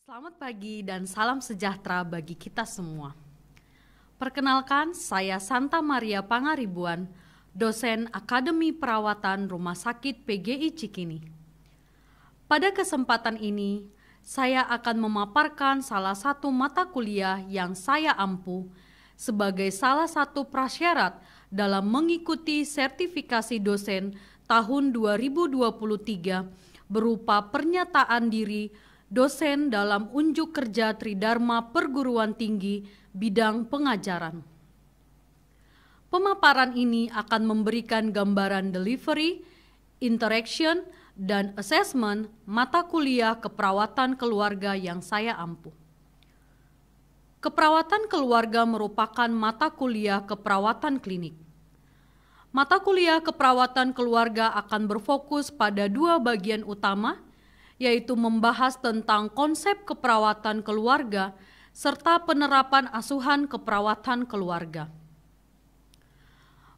Selamat pagi dan salam sejahtera bagi kita semua. Perkenalkan, saya Santa Maria Pangaribuan, dosen Akademi Perawatan Rumah Sakit PGI Cikini. Pada kesempatan ini, saya akan memaparkan salah satu mata kuliah yang saya ampu sebagai salah satu prasyarat dalam mengikuti sertifikasi dosen tahun 2023 berupa pernyataan diri dosen dalam unjuk kerja Tridharma Perguruan Tinggi bidang pengajaran. Pemaparan ini akan memberikan gambaran delivery, interaction, dan assessment mata kuliah keperawatan keluarga yang saya ampu. Keperawatan keluarga merupakan mata kuliah keperawatan klinik. Mata kuliah keperawatan keluarga akan berfokus pada dua bagian utama, yaitu membahas tentang konsep keperawatan keluarga serta penerapan asuhan keperawatan keluarga.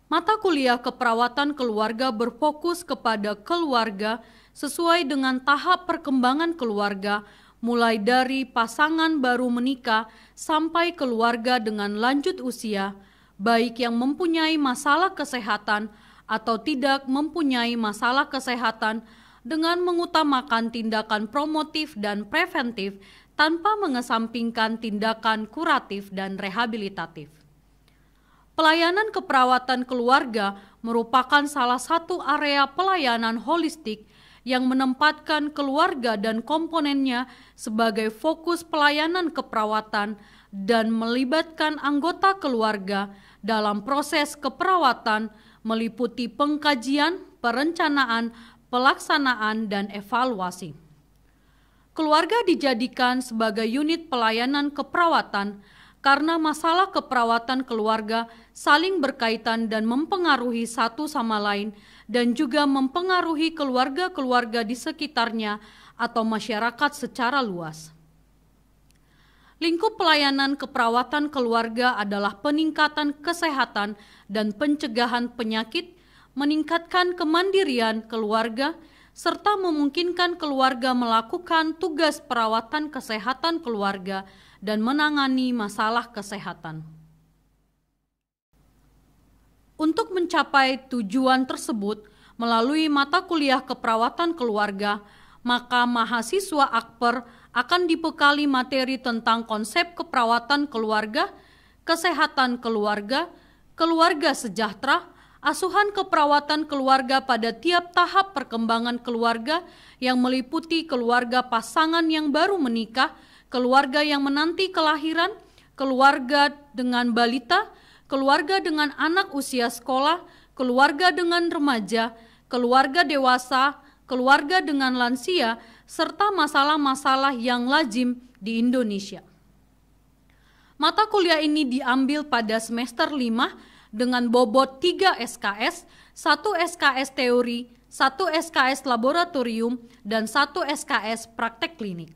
Mata kuliah keperawatan keluarga berfokus kepada keluarga sesuai dengan tahap perkembangan keluarga, mulai dari pasangan baru menikah sampai keluarga dengan lanjut usia, baik yang mempunyai masalah kesehatan atau tidak mempunyai masalah kesehatan, dengan mengutamakan tindakan promotif dan preventif tanpa mengesampingkan tindakan kuratif dan rehabilitatif. Pelayanan keperawatan keluarga merupakan salah satu area pelayanan holistik yang menempatkan keluarga dan komponennya sebagai fokus pelayanan keperawatan dan melibatkan anggota keluarga dalam proses keperawatan meliputi pengkajian, perencanaan, pelaksanaan, dan evaluasi. Keluarga dijadikan sebagai unit pelayanan keperawatan karena masalah keperawatan keluarga saling berkaitan dan mempengaruhi satu sama lain dan juga mempengaruhi keluarga-keluarga di sekitarnya atau masyarakat secara luas. Lingkup pelayanan keperawatan keluarga adalah peningkatan kesehatan dan pencegahan penyakit, meningkatkan kemandirian keluarga, serta memungkinkan keluarga melakukan tugas perawatan kesehatan keluarga dan menangani masalah kesehatan. Untuk mencapai tujuan tersebut, melalui mata kuliah keperawatan keluarga, maka mahasiswa Akper akan dibekali materi tentang konsep keperawatan keluarga, kesehatan keluarga, keluarga sejahtera, asuhan keperawatan keluarga pada tiap tahap perkembangan keluarga yang meliputi keluarga pasangan yang baru menikah, keluarga yang menanti kelahiran, keluarga dengan balita, keluarga dengan anak usia sekolah, keluarga dengan remaja, keluarga dewasa, keluarga dengan lansia, serta masalah-masalah yang lazim di Indonesia. Mata kuliah ini diambil pada semester 5 dengan bobot 3 SKS, 1 SKS teori, 1 SKS laboratorium, dan 1 SKS praktek klinik.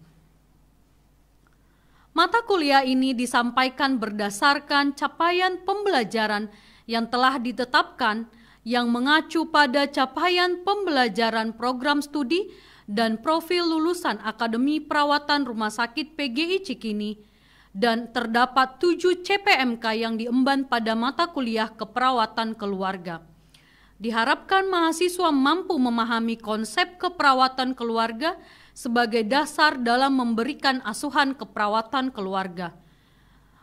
Mata kuliah ini disampaikan berdasarkan capaian pembelajaran yang telah ditetapkan yang mengacu pada capaian pembelajaran program studi dan profil lulusan Akademi Perawatan Rumah Sakit PGI Cikini, dan terdapat 7 CPMK yang diemban pada mata kuliah keperawatan keluarga. Diharapkan mahasiswa mampu memahami konsep keperawatan keluarga sebagai dasar dalam memberikan asuhan keperawatan keluarga.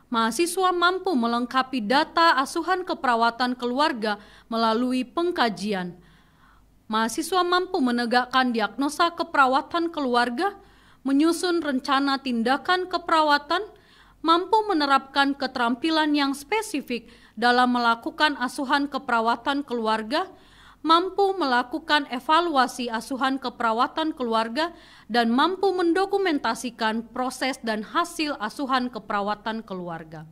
Mahasiswa mampu melengkapi data asuhan keperawatan keluarga melalui pengkajian. Mahasiswa mampu menegakkan diagnosa keperawatan keluarga, menyusun rencana tindakan keperawatan, mampu menerapkan keterampilan yang spesifik dalam melakukan asuhan keperawatan keluarga, mampu melakukan evaluasi asuhan keperawatan keluarga, dan mampu mendokumentasikan proses dan hasil asuhan keperawatan keluarga.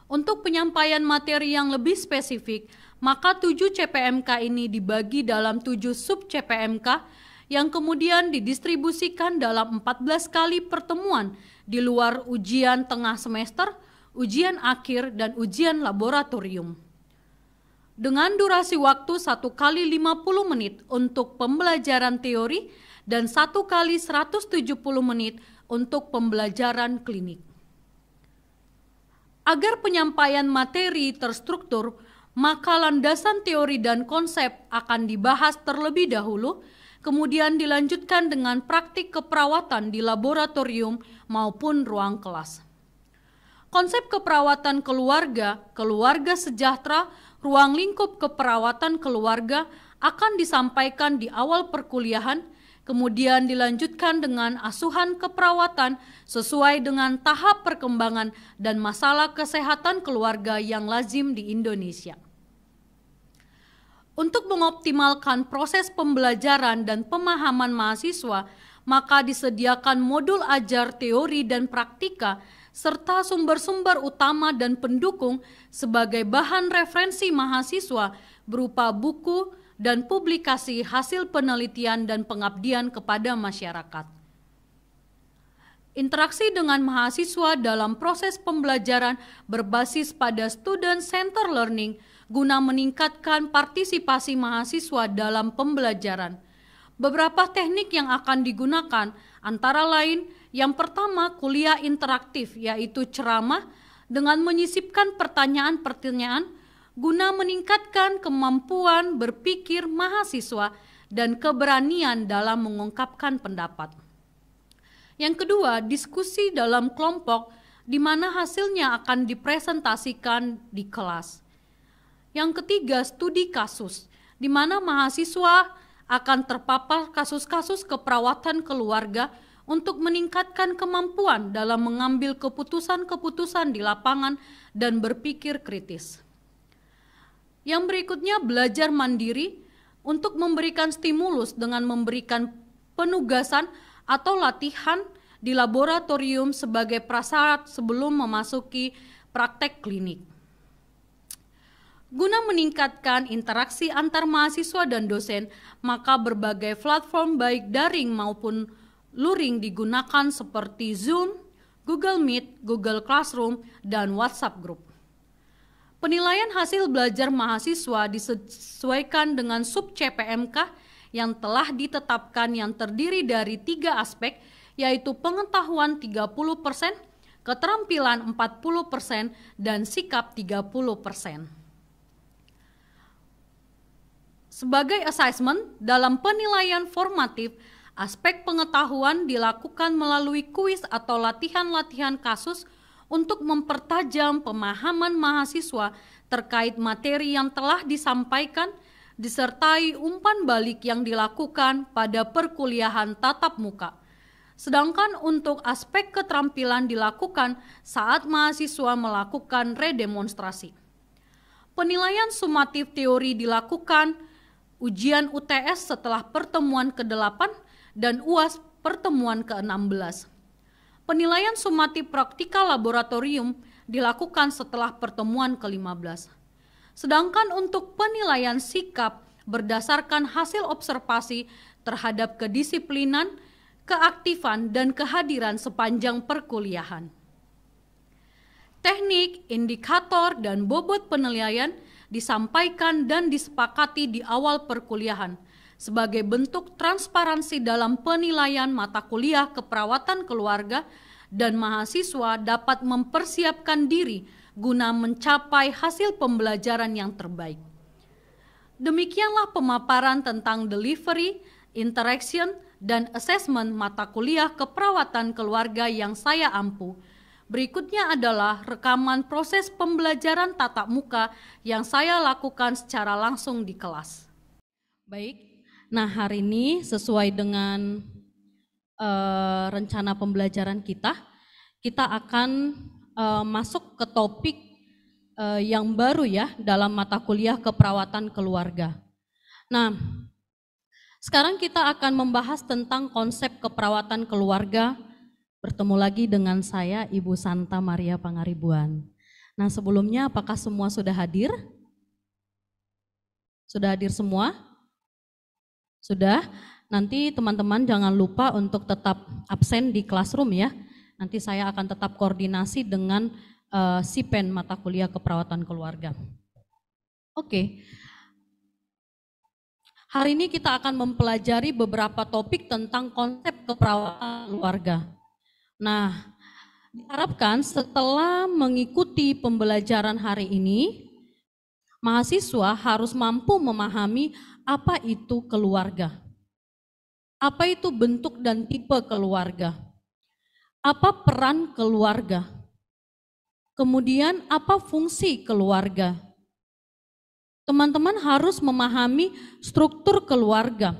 Untuk penyampaian materi yang lebih spesifik, maka 7 CPMK ini dibagi dalam 7 sub CPMK yang kemudian didistribusikan dalam 14 kali pertemuan di luar ujian tengah semester, ujian akhir, dan ujian laboratorium. Dengan durasi waktu 1 kali 50 menit untuk pembelajaran teori dan 1 kali 170 menit untuk pembelajaran klinik. Agar penyampaian materi terstruktur, maka landasan teori dan konsep akan dibahas terlebih dahulu, kemudian dilanjutkan dengan praktik keperawatan di laboratorium maupun ruang kelas. Konsep keperawatan keluarga, keluarga sejahtera, ruang lingkup keperawatan keluarga akan disampaikan di awal perkuliahan, kemudian dilanjutkan dengan asuhan keperawatan sesuai dengan tahap perkembangan dan masalah kesehatan keluarga yang lazim di Indonesia. Untuk mengoptimalkan proses pembelajaran dan pemahaman mahasiswa, maka disediakan modul ajar teori dan praktika serta sumber-sumber utama dan pendukung sebagai bahan referensi mahasiswa berupa buku dan publikasi hasil penelitian dan pengabdian kepada masyarakat. Interaksi dengan mahasiswa dalam proses pembelajaran berbasis pada student-centered learning guna meningkatkan partisipasi mahasiswa dalam pembelajaran. Beberapa teknik yang akan digunakan antara lain yang pertama kuliah interaktif, yaitu ceramah dengan menyisipkan pertanyaan-pertanyaan guna meningkatkan kemampuan berpikir mahasiswa dan keberanian dalam mengungkapkan pendapat. Yang kedua, diskusi dalam kelompok di mana hasilnya akan dipresentasikan di kelas. Yang ketiga, studi kasus, di mana mahasiswa akan terpapar kasus-kasus keperawatan keluarga untuk meningkatkan kemampuan dalam mengambil keputusan-keputusan di lapangan dan berpikir kritis. Yang berikutnya, belajar mandiri untuk memberikan stimulus dengan memberikan penugasan atau latihan di laboratorium sebagai prasyarat sebelum memasuki praktek klinik. Guna meningkatkan interaksi antar mahasiswa dan dosen, maka berbagai platform baik daring maupun luring digunakan seperti Zoom, Google Meet, Google Classroom, dan WhatsApp Group. Penilaian hasil belajar mahasiswa disesuaikan dengan sub-CPMK yang telah ditetapkan yang terdiri dari 3 aspek, yaitu pengetahuan 30%, keterampilan 40%, dan sikap 30%. Sebagai assessment, dalam penilaian formatif, aspek pengetahuan dilakukan melalui kuis atau latihan-latihan kasus untuk mempertajam pemahaman mahasiswa terkait materi yang telah disampaikan, disertai umpan balik yang dilakukan pada perkuliahan tatap muka. Sedangkan untuk aspek keterampilan dilakukan saat mahasiswa melakukan redemonstrasi. Penilaian sumatif teori dilakukan ujian UTS setelah pertemuan ke-8 dan UAS pertemuan ke-16. Penilaian sumatif praktikal laboratorium dilakukan setelah pertemuan ke-15. Sedangkan untuk penilaian sikap berdasarkan hasil observasi terhadap kedisiplinan, keaktifan, dan kehadiran sepanjang perkuliahan. Teknik, indikator, dan bobot penilaian disampaikan dan disepakati di awal perkuliahan sebagai bentuk transparansi dalam penilaian mata kuliah keperawatan keluarga dan mahasiswa dapat mempersiapkan diri guna mencapai hasil pembelajaran yang terbaik. Demikianlah pemaparan tentang delivery, interaction, dan assessment mata kuliah keperawatan keluarga yang saya ampu. Berikutnya adalah rekaman proses pembelajaran tatap muka yang saya lakukan secara langsung di kelas. Baik, nah hari ini sesuai dengan rencana pembelajaran kita akan masuk ke topik yang baru ya dalam mata kuliah keperawatan keluarga. Nah, sekarang kita akan membahas tentang konsep keperawatan keluarga. Bertemu lagi dengan saya, Ibu Santa Maria Pangaribuan. Nah, sebelumnya apakah semua sudah hadir? Sudah hadir semua? Sudah? Nanti teman-teman jangan lupa untuk tetap absen di classroom ya. Nanti saya akan tetap koordinasi dengan SIPEN mata kuliah keperawatan keluarga. Oke. Hari ini kita akan mempelajari beberapa topik tentang konsep keperawatan keluarga. Nah, diharapkan setelah mengikuti pembelajaran hari ini, mahasiswa harus mampu memahami apa itu keluarga. Apa itu bentuk dan tipe keluarga? Apa peran keluarga? Kemudian apa fungsi keluarga? Teman-teman harus memahami struktur keluarga,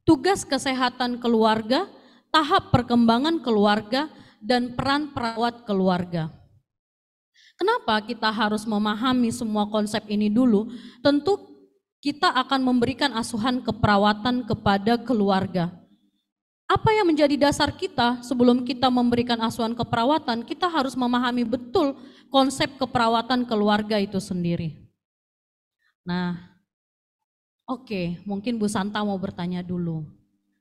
tugas kesehatan keluarga, tahap perkembangan keluarga, dan peran perawat keluarga. Kenapa kita harus memahami semua konsep ini dulu? Tentu kita akan memberikan asuhan keperawatan kepada keluarga. Apa yang menjadi dasar kita sebelum kita memberikan asuhan keperawatan? Kita harus memahami betul konsep keperawatan keluarga itu sendiri. Nah, oke, mungkin Bu Santa mau bertanya dulu.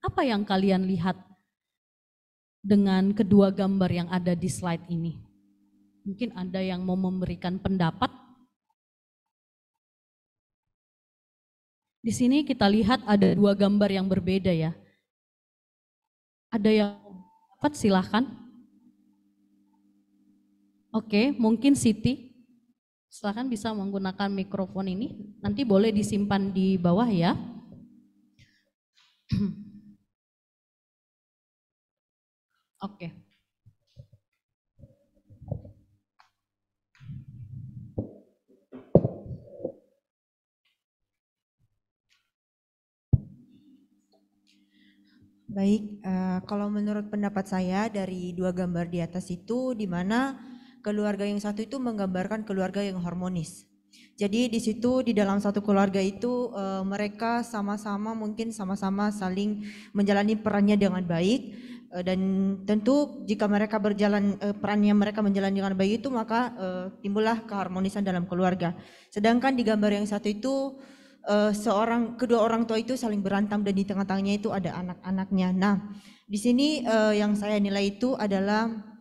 Apa yang kalian lihat dengan kedua gambar yang ada di slide ini? Mungkin ada yang mau memberikan pendapat. Di sini kita lihat ada dua gambar yang berbeda ya. Ada yang dapat, silahkan. Oke, mungkin Siti. Silahkan bisa menggunakan mikrofon ini. Nanti boleh disimpan di bawah ya. Oke. Baik, kalau menurut pendapat saya dari dua gambar di atas itu, di mana keluarga yang satu itu menggambarkan keluarga yang harmonis. Jadi di situ di dalam satu keluarga itu mereka sama-sama mungkin sama-sama saling menjalani perannya dengan baik, dan tentu jika mereka berjalan perannya mereka menjalani dengan baik itu maka timbullah keharmonisan dalam keluarga. Sedangkan di gambar yang satu itu kedua orang tua itu saling berantem dan di tengah-tengahnya itu ada anak-anaknya. Nah, di sini yang saya nilai itu adalah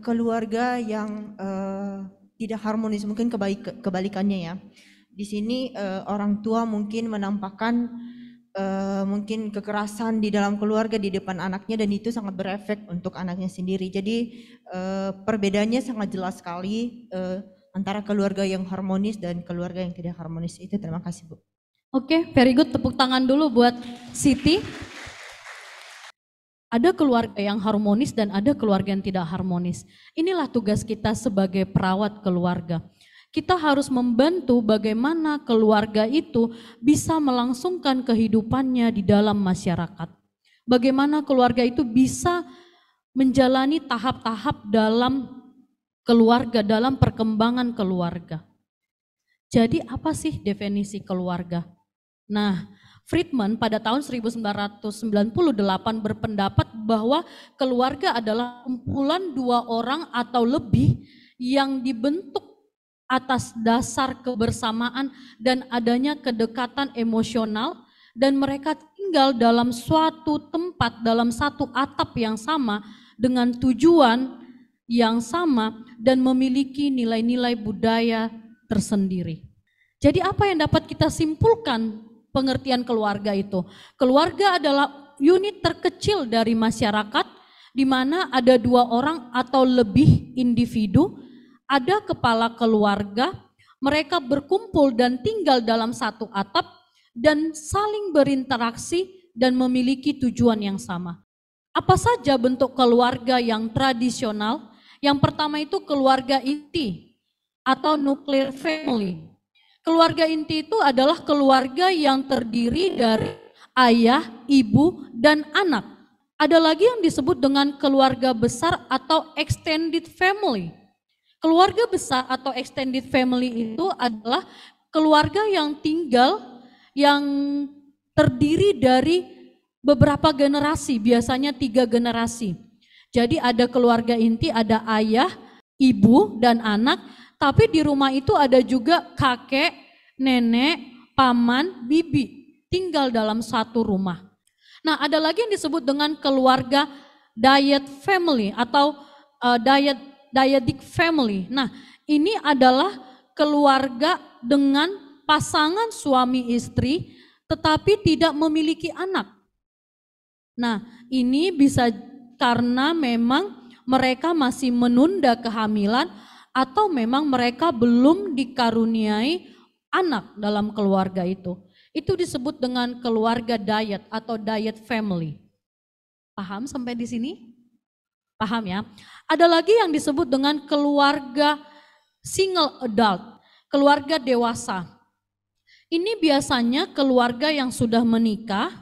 keluarga yang tidak harmonis, mungkin kebalikannya ya. Di sini orang tua mungkin menampakkan mungkin kekerasan di dalam keluarga di depan anaknya dan itu sangat berefek untuk anaknya sendiri. Jadi perbedaannya sangat jelas sekali antara keluarga yang harmonis dan keluarga yang tidak harmonis. Itu terima kasih Bu. Oke, very good. Tepuk tangan dulu buat Siti. Ada keluarga yang harmonis dan ada keluarga yang tidak harmonis. Inilah tugas kita sebagai perawat keluarga. Kita harus membantu bagaimana keluarga itu bisa melangsungkan kehidupannya di dalam masyarakat. Bagaimana keluarga itu bisa menjalani tahap-tahap dalam keluarga, dalam perkembangan keluarga. Jadi apa sih definisi keluarga? Nah, Friedman pada tahun 1998 berpendapat bahwa keluarga adalah kumpulan dua orang atau lebih yang dibentuk atas dasar kebersamaan dan adanya kedekatan emosional dan mereka tinggal dalam suatu tempat, dalam satu atap yang sama dengan tujuan yang sama dan memiliki nilai-nilai budaya tersendiri. Jadi apa yang dapat kita simpulkan pengertian keluarga itu? Keluarga adalah unit terkecil dari masyarakat di mana ada dua orang atau lebih individu, ada kepala keluarga, mereka berkumpul dan tinggal dalam satu atap dan saling berinteraksi dan memiliki tujuan yang sama. Apa saja bentuk keluarga yang tradisional? Yang pertama itu keluarga inti atau nuclear family. Keluarga inti itu adalah keluarga yang terdiri dari ayah, ibu, dan anak. Ada lagi yang disebut dengan keluarga besar atau extended family. Keluarga besar atau extended family itu adalah keluarga yang tinggal, yang terdiri dari beberapa generasi, biasanya 3 generasi. Jadi ada keluarga inti, ada ayah, ibu, dan anak. Tapi di rumah itu ada juga kakek, nenek, paman, bibi, tinggal dalam satu rumah. Nah, ada lagi yang disebut dengan keluarga dyad family atau dyadic family. Nah, ini adalah keluarga dengan pasangan suami istri, tetapi tidak memiliki anak. Nah, ini bisa karena memang mereka masih menunda kehamilan atau memang mereka belum dikaruniai anak dalam keluarga itu. Itu disebut dengan keluarga diet atau diet family. Paham sampai di sini? Paham ya? Ada lagi yang disebut dengan keluarga single adult, keluarga dewasa. Ini biasanya keluarga yang sudah menikah,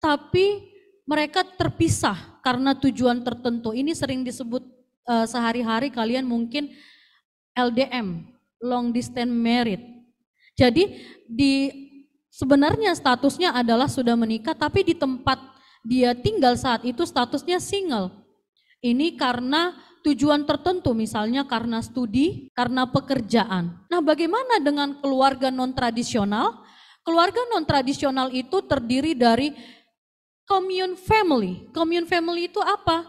tapi mereka terpisah karena tujuan tertentu. Ini sering disebut sehari-hari kalian mungkin LDM, long distance marriage. Jadi sebenarnya statusnya adalah sudah menikah, tapi di tempat dia tinggal saat itu statusnya single. Ini karena tujuan tertentu, misalnya karena studi, karena pekerjaan. Nah, bagaimana dengan keluarga non-tradisional? Keluarga non-tradisional itu terdiri dari commune family. Commune family itu apa?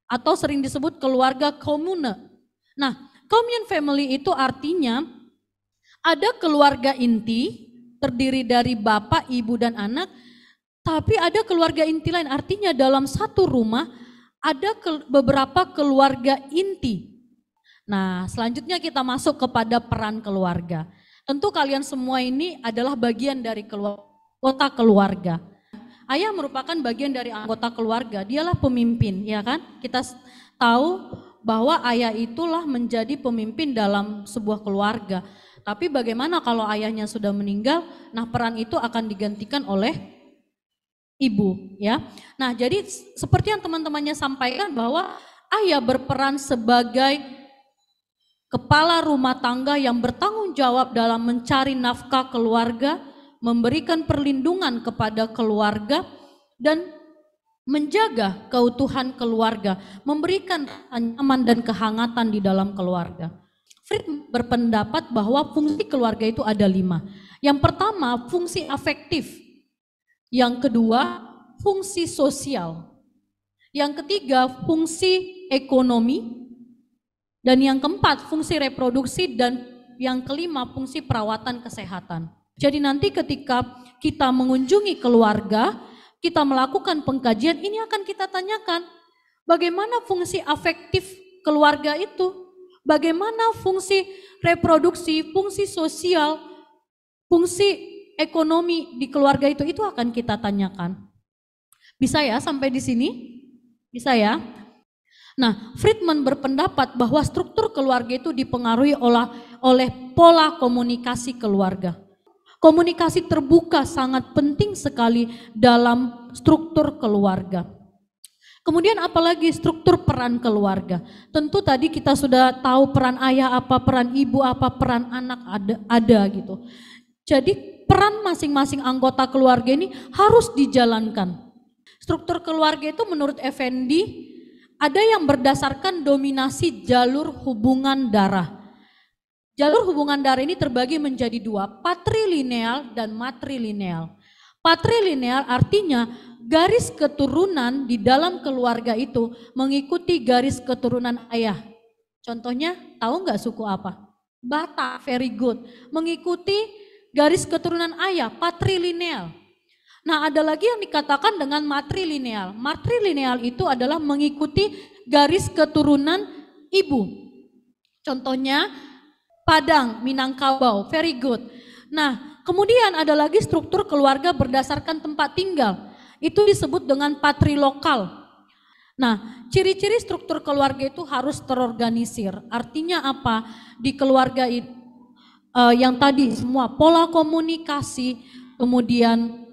Atau sering disebut keluarga komune. Nah, commune family itu artinya ada keluarga inti, terdiri dari bapak, ibu, dan anak, tapi ada keluarga inti lain, artinya dalam satu rumah ada beberapa keluarga inti. Nah, selanjutnya kita masuk kepada peran keluarga. Tentu kalian semua ini adalah bagian dari anggota keluarga. Ayah merupakan bagian dari anggota keluarga, dialah pemimpin, ya kan? Kita tahu bahwa ayah itulah menjadi pemimpin dalam sebuah keluarga. Tapi bagaimana kalau ayahnya sudah meninggal? Nah, peran itu akan digantikan oleh ibu, ya. Nah, jadi seperti yang teman-temannya sampaikan bahwa ayah berperan sebagai kepala rumah tangga yang bertanggung jawab dalam mencari nafkah keluarga, memberikan perlindungan kepada keluarga, dan menjaga keutuhan keluarga, memberikan nyaman dan kehangatan di dalam keluarga. Fried berpendapat bahwa fungsi keluarga itu ada 5. Yang pertama, fungsi afektif. Yang kedua, fungsi sosial. Yang ketiga, fungsi ekonomi. Dan yang keempat, fungsi reproduksi. Dan yang kelima, fungsi perawatan kesehatan. Jadi nanti ketika kita mengunjungi keluarga, kita melakukan pengkajian, ini akan kita tanyakan, bagaimana fungsi afektif keluarga itu? Bagaimana fungsi reproduksi, fungsi sosial, fungsi ekonomi di keluarga itu akan kita tanyakan. Bisa ya sampai di sini? Bisa ya? Nah, Friedman berpendapat bahwa struktur keluarga itu dipengaruhi oleh pola komunikasi keluarga. Komunikasi terbuka sangat penting sekali dalam struktur keluarga. Kemudian apalagi struktur peran keluarga. Tentu tadi kita sudah tahu peran ayah apa, peran ibu apa, peran anak ada gitu. Jadi peran masing-masing anggota keluarga ini harus dijalankan. Struktur keluarga itu menurut Effendi ada yang berdasarkan dominasi jalur hubungan darah. Jalur hubungan darah ini terbagi menjadi 2, patrilineal dan matrilineal. Patrilineal artinya garis keturunan di dalam keluarga itu mengikuti garis keturunan ayah. Contohnya, tahu nggak suku apa? Batak, very good. Mengikuti garis keturunan ayah, patrilineal. Nah, ada lagi yang dikatakan dengan matrilineal. Matrilineal itu adalah mengikuti garis keturunan ibu. Contohnya Padang, Minangkabau, very good. Nah, kemudian ada lagi struktur keluarga berdasarkan tempat tinggal. Itu disebut dengan patrilokal. Nah, ciri-ciri struktur keluarga itu harus terorganisir. Artinya apa? Di keluarga itu yang tadi semua pola komunikasi, kemudian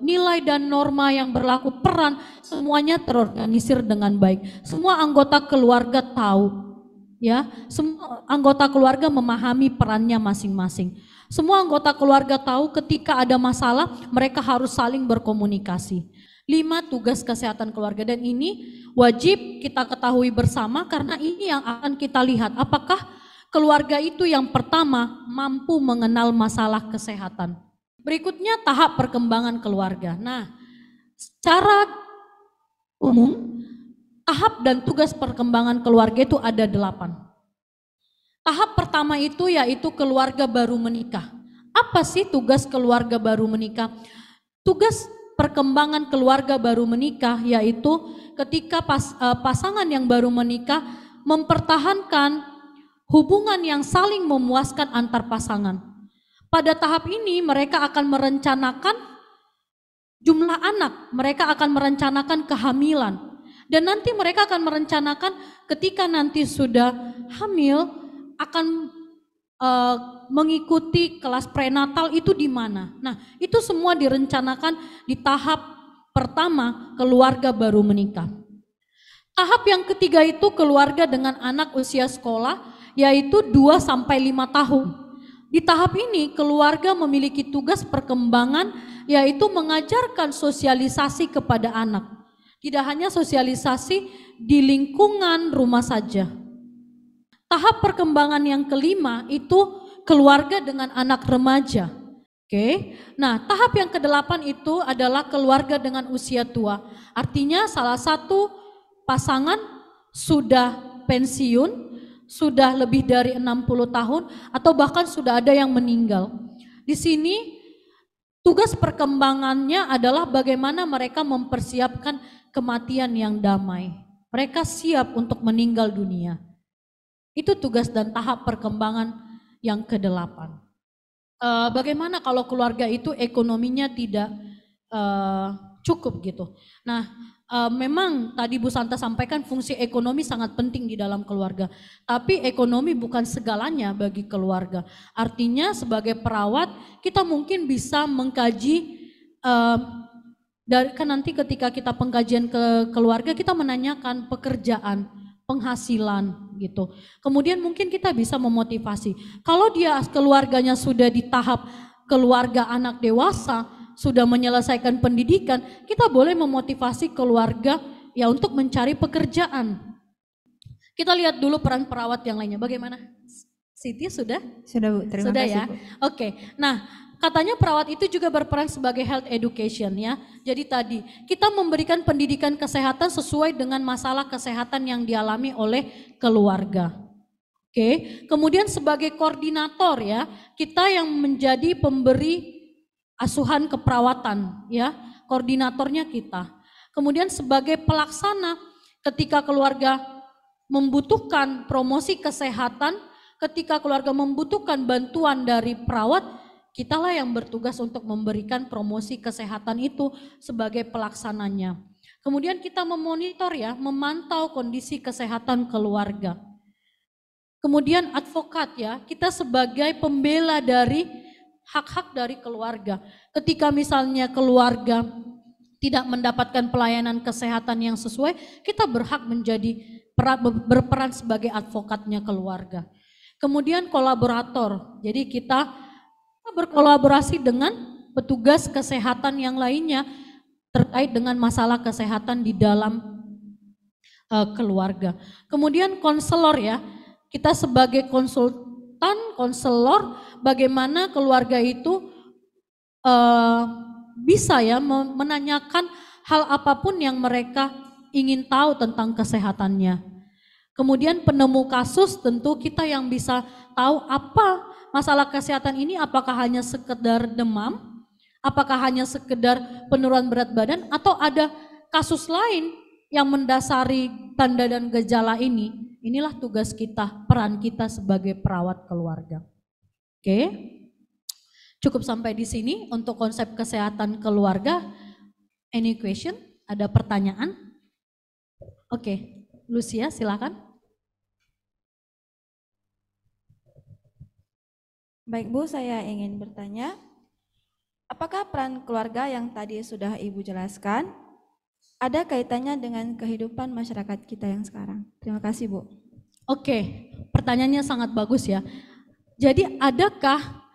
nilai dan norma yang berlaku, peran, semuanya terorganisir dengan baik. Semua anggota keluarga tahu, ya, semua anggota keluarga memahami perannya masing-masing. Semua anggota keluarga tahu ketika ada masalah mereka harus saling berkomunikasi. 5 tugas kesehatan keluarga, dan ini wajib kita ketahui bersama karena ini yang akan kita lihat apakah keluarga itu yang pertama mampu mengenal masalah kesehatan. Berikutnya tahap perkembangan keluarga. Nah, secara umum tahap dan tugas perkembangan keluarga itu ada 8. Tahap pertama itu yaitu keluarga baru menikah Apa sih tugas keluarga baru menikah? Tugas perkembangan keluarga baru menikah yaitu ketika pasangan yang baru menikah mempertahankan hubungan yang saling memuaskan antar pasangan. Pada tahap ini mereka akan merencanakan jumlah anak, mereka akan merencanakan kehamilan, dan nanti mereka akan merencanakan ketika nanti sudah hamil akan mengikuti kelas prenatal itu di mana. Nah, itu semua direncanakan di tahap pertama keluarga baru menikah. Tahap yang ketiga itu keluarga dengan anak usia sekolah, yaitu 2-5 tahun. Di tahap ini keluarga memiliki tugas perkembangan, yaitu mengajarkan sosialisasi kepada anak. Tidak hanya sosialisasi di lingkungan rumah saja. Tahap perkembangan yang kelima itu keluarga dengan anak remaja. Oke. Nah, tahap yang ke-8 itu adalah keluarga dengan usia tua. Artinya salah satu pasangan sudah pensiun, sudah lebih dari 60 tahun atau bahkan sudah ada yang meninggal. Di sini tugas perkembangannya adalah bagaimana mereka mempersiapkan kematian yang damai. Mereka siap untuk meninggal dunia. Itu tugas dan tahap perkembangan yang ke-8. Bagaimana kalau keluarga itu ekonominya tidak cukup gitu. Nah, memang tadi Bu Santa sampaikan fungsi ekonomi sangat penting di dalam keluarga. Tapi ekonomi bukan segalanya bagi keluarga. Artinya sebagai perawat kita mungkin bisa mengkaji, kan nanti ketika kita pengkajian ke keluarga kita menanyakan pekerjaan, penghasilan gitu. Kemudian mungkin kita bisa memotivasi. Kalau dia keluarganya sudah di tahap keluarga anak dewasa, sudah menyelesaikan pendidikan, kita boleh memotivasi keluarga ya untuk mencari pekerjaan. Kita lihat dulu peran perawat yang lainnya. Bagaimana? Siti sudah? Sudah Bu, terima sudah kasih ya. Bu. Oke. Nah, katanya perawat itu juga berperan sebagai health education ya. Jadi tadi kita memberikan pendidikan kesehatan sesuai dengan masalah kesehatan yang dialami oleh keluarga. Oke. Kemudian sebagai koordinator ya, kita yang menjadi pemberi asuhan keperawatan ya, koordinatornya kita. Kemudian sebagai pelaksana ketika keluarga membutuhkan promosi kesehatan, ketika keluarga membutuhkan bantuan dari perawat, kitalah yang bertugas untuk memberikan promosi kesehatan itu sebagai pelaksananya. Kemudian kita memonitor ya, memantau kondisi kesehatan keluarga. Kemudian advokat ya, kita sebagai pembela dari hak-hak dari keluarga. Ketika misalnya keluarga tidak mendapatkan pelayanan kesehatan yang sesuai, kita berhak berperan sebagai advokatnya keluarga. Kemudian kolaborator, jadi kita berkolaborasi dengan petugas kesehatan yang lainnya terkait dengan masalah kesehatan di dalam keluarga. Kemudian konselor ya, kita sebagai konselor, bagaimana keluarga itu bisa ya menanyakan hal apapun yang mereka ingin tahu tentang kesehatannya. Kemudian penemu kasus, tentu kita yang bisa tahu apa masalah kesehatan ini, apakah hanya sekedar demam, apakah hanya sekedar penurunan berat badan, atau ada kasus lain yang mendasari tanda dan gejala ini. Inilah tugas kita, peran kita sebagai perawat keluarga. Oke, cukup sampai di sini untuk konsep kesehatan keluarga. Any question? Ada pertanyaan? Oke, Lucia silakan. Baik Bu, saya ingin bertanya, apakah peran keluarga yang tadi sudah Ibu jelaskan ada kaitannya dengan kehidupan masyarakat kita yang sekarang? Terima kasih Bu. Oke, pertanyaannya sangat bagus ya. Jadi adakah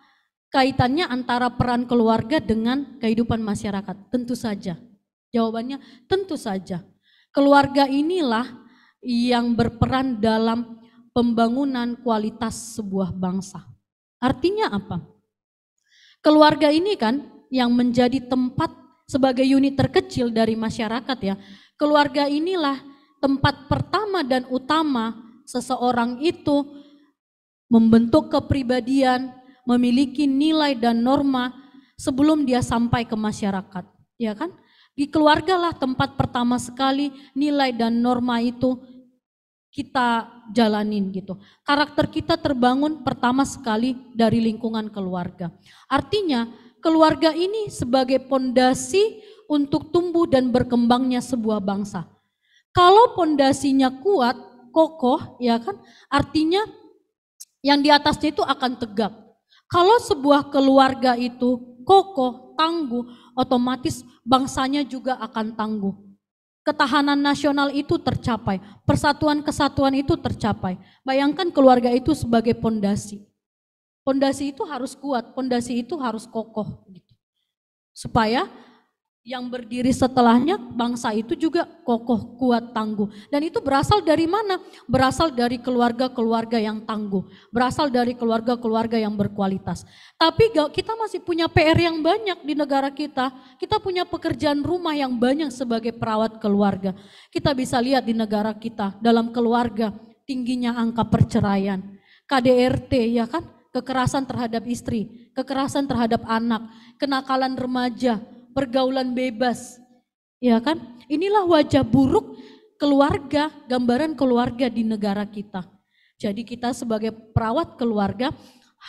kaitannya antara peran keluarga dengan kehidupan masyarakat? Tentu saja. Jawabannya tentu saja. Keluarga inilah yang berperan dalam pembangunan kualitas sebuah bangsa. Artinya apa? Keluarga ini kan yang menjadi tempat sebagai unit terkecil dari masyarakat ya. Keluarga inilah tempat pertama dan utama seseorang itu membentuk kepribadian, memiliki nilai dan norma sebelum dia sampai ke masyarakat, ya kan? Di keluarga lah tempat pertama sekali nilai dan norma itu kita jalanin gitu. Karakter kita terbangun pertama sekali dari lingkungan keluarga. Artinya keluarga ini sebagai pondasi untuk tumbuh dan berkembangnya sebuah bangsa. Kalau pondasinya kuat, kokoh, ya kan? Artinya yang di atasnya itu akan tegak. Kalau sebuah keluarga itu kokoh, tangguh, otomatis bangsanya juga akan tangguh. Ketahanan nasional itu tercapai, persatuan kesatuan itu tercapai. Bayangkan keluarga itu sebagai pondasi. Pondasi itu harus kuat, pondasi itu harus kokoh gitu. Supaya yang berdiri setelahnya bangsa itu juga kokoh, kuat, tangguh. Dan itu berasal dari mana? Berasal dari keluarga-keluarga yang tangguh, berasal dari keluarga-keluarga yang berkualitas. Tapi kita masih punya PR yang banyak di negara kita. Kita punya pekerjaan rumah yang banyak sebagai perawat keluarga. Kita bisa lihat di negara kita, dalam keluarga tingginya angka perceraian, KDRT, ya kan? Kekerasan terhadap istri, kekerasan terhadap anak, kenakalan remaja, pergaulan bebas, ya kan? Inilah wajah buruk keluarga, gambaran keluarga di negara kita. Jadi kita sebagai perawat keluarga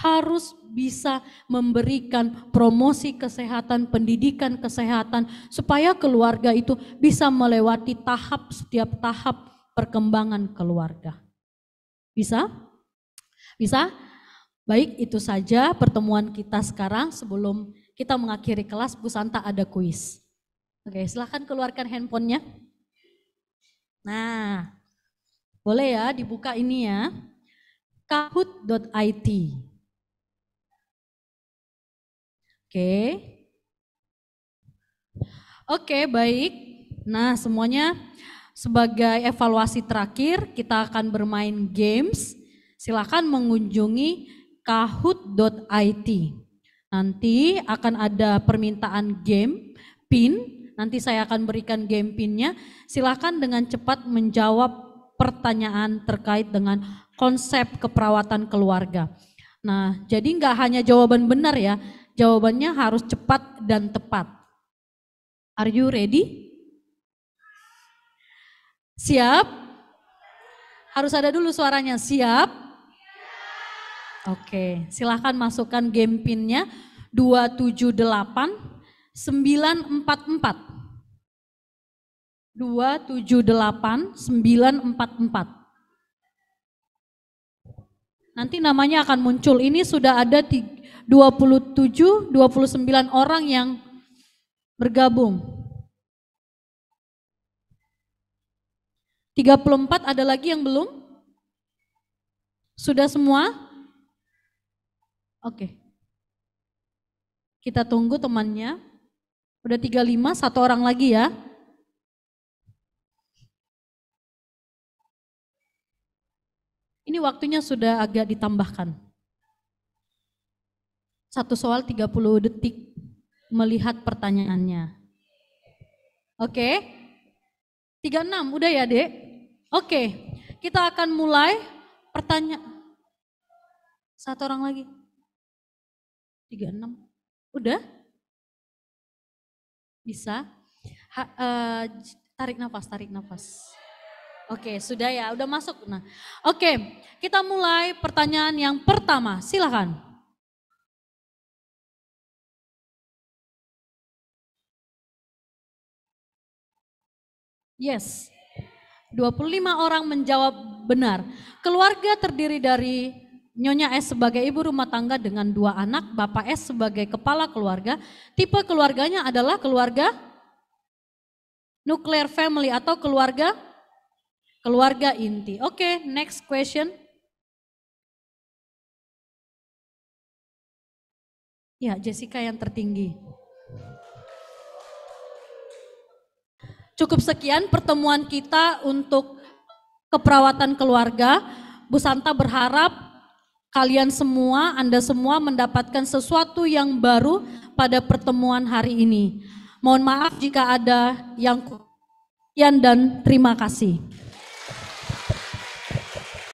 harus bisa memberikan promosi kesehatan, pendidikan kesehatan, supaya keluarga itu bisa melewati setiap tahap perkembangan keluarga. Bisa? Bisa? Baik, itu saja pertemuan kita sekarang. Sebelum kita mengakhiri kelas, Bu Santa ada kuis. Oke, silahkan keluarkan handphonenya. Nah, boleh ya dibuka ini ya. Kahoot.it. Oke, baik. Nah, semuanya sebagai evaluasi terakhir kita akan bermain games. Silahkan mengunjungi kahoot.it. Nanti akan ada permintaan game, pin, nanti saya akan berikan game pinnya. Silahkan dengan cepat menjawab pertanyaan terkait dengan konsep keperawatan keluarga. Nah, jadi nggak hanya jawaban benar ya, jawabannya harus cepat dan tepat. Are you ready? Siap? Harus ada dulu suaranya, siap? Oke, silahkan masukkan game pinnya 278 944. 278 944. Nanti namanya akan muncul. Ini sudah ada 29 orang yang bergabung. 34 ada lagi yang belum? Sudah semua? Oke. Kita tunggu temannya. Udah 35, satu orang lagi ya. Ini waktunya sudah agak ditambahkan. Satu soal 30 detik melihat pertanyaannya. Oke. 36, udah ya Dek? Oke, kita akan mulai pertanyaan. Satu orang lagi. 36, udah? Bisa? Tarik nafas. Oke, sudah ya, udah masuk. Nah, oke, kita mulai pertanyaan yang pertama, silakan. Yes, 25 orang menjawab benar. Keluarga terdiri dari Nyonya S sebagai ibu rumah tangga dengan 2 anak, Bapak S sebagai kepala keluarga. Tipe keluarganya adalah keluarga nuclear family atau keluarga inti. Oke, next question. Ya, Jessica yang tertinggi. Cukup sekian pertemuan kita untuk keperawatan keluarga. Bu Santa berharap kalian semua, Anda semua mendapatkan sesuatu yang baru pada pertemuan hari ini. Mohon maaf jika ada yang kurang dan terima kasih.